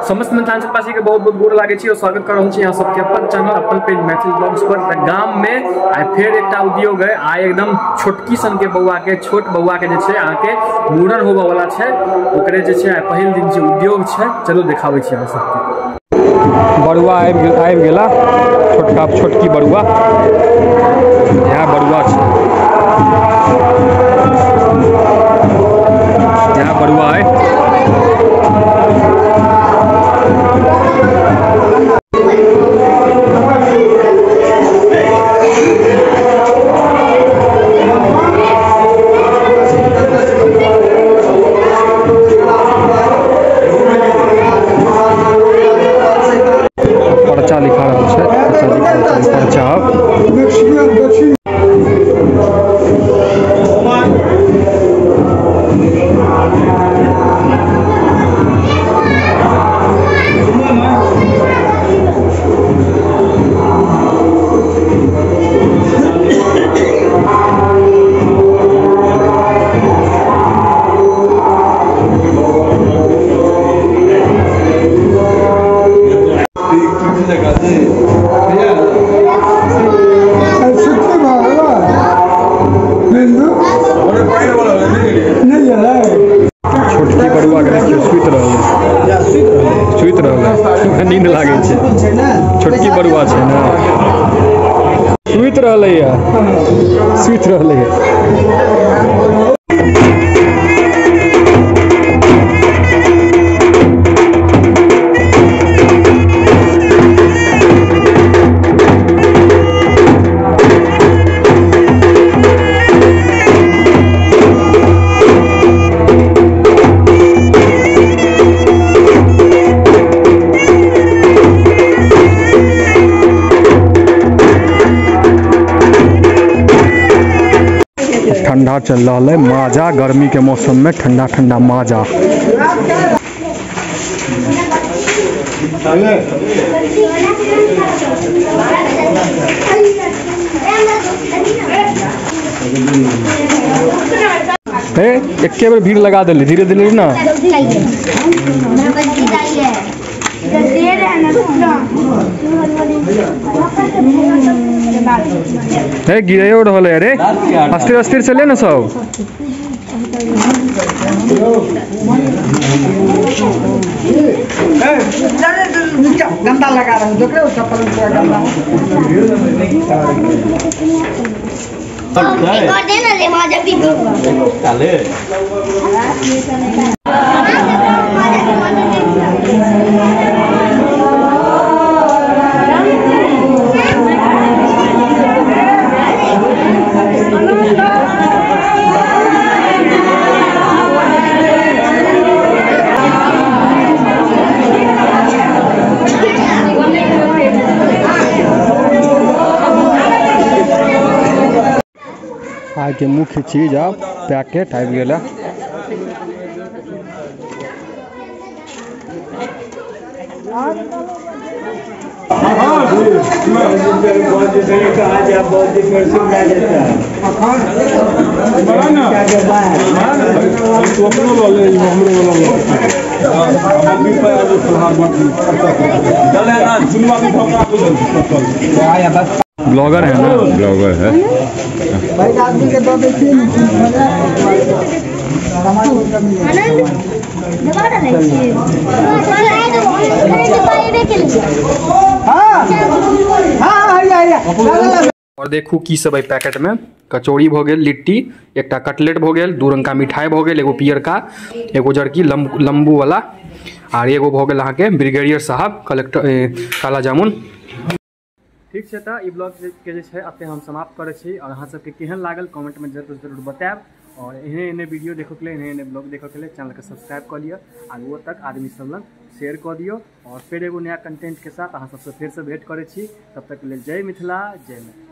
समस्त मिथिलांचलवासी के बहुत बहुत गोर लागे छी और स्वागत कर रहल छी यहाँ सबके अपन चैनल अपन पेज मैथिली ब्लॉग्स पर। गाम में आइ फेर एकटा उद्योग है। आइ एकदम छोटकी सन के बौआ के छोट बौआ के जे छै अहाँ के मूड़न होबे वाला छै। ओकरे जे छै पहिल दिन जे उद्योग छै, चलो देखाबै छी अहाँ सबके। बड़ुआ आबि गेला, छोटकी बड़ुआ, यह बड़ुआ छै, यह बड़ुआ है। पर्चा लिखा रहा है, पर्चा छोटकी बड़ुआ के सुइत रहल नींद लागे छै। छोटकी बड़ुआ छै ना, सुइत रहल है। ठंडा चल रहा है, माजा, गर्मी के मौसम में ठंडा ठंडा माजा। एक बार भीड़ लगा दिली, धीरे धीरे ना। गिरे रहा है रे, अस्थिर अस्थिर चले ना सब। गंदा लगा रहा हूँ, चप्पल गंदा। आज के मुख्य चीज आप पैकेट आबि गेला। ब्लॉगर है ना, ब्लॉगर है। और देखू की सब पैकेट में कचौड़ी भ गेल, लिट्टी, एक कटलेट भ गेल, 2 रंग का मिठाई भ गेल, एगो पियर का, एगो जड़की लंबू वाला, और एगो भ गेल अहाँ के ब्रिगेडियर साहब काला जामुन। ठीक है, तो ब्लॉग के अते हम समाप्त करे छी। और अहाँ सबके केहन लागल कमेंट में जरूर बताएब। और एहने वीडियो देखो के लिए, एहने ब्लॉग देखो के लिए चैनल के सब्सक्राइब कर लिया, आगू तक आदमी सब लग शेयर कर दियो। और फिर एगो नया कंटेंट के साथ अहाँ सबसे फिर से भेंट करे छी। तब तक के लिए जय मिथिला, जय मैथिली।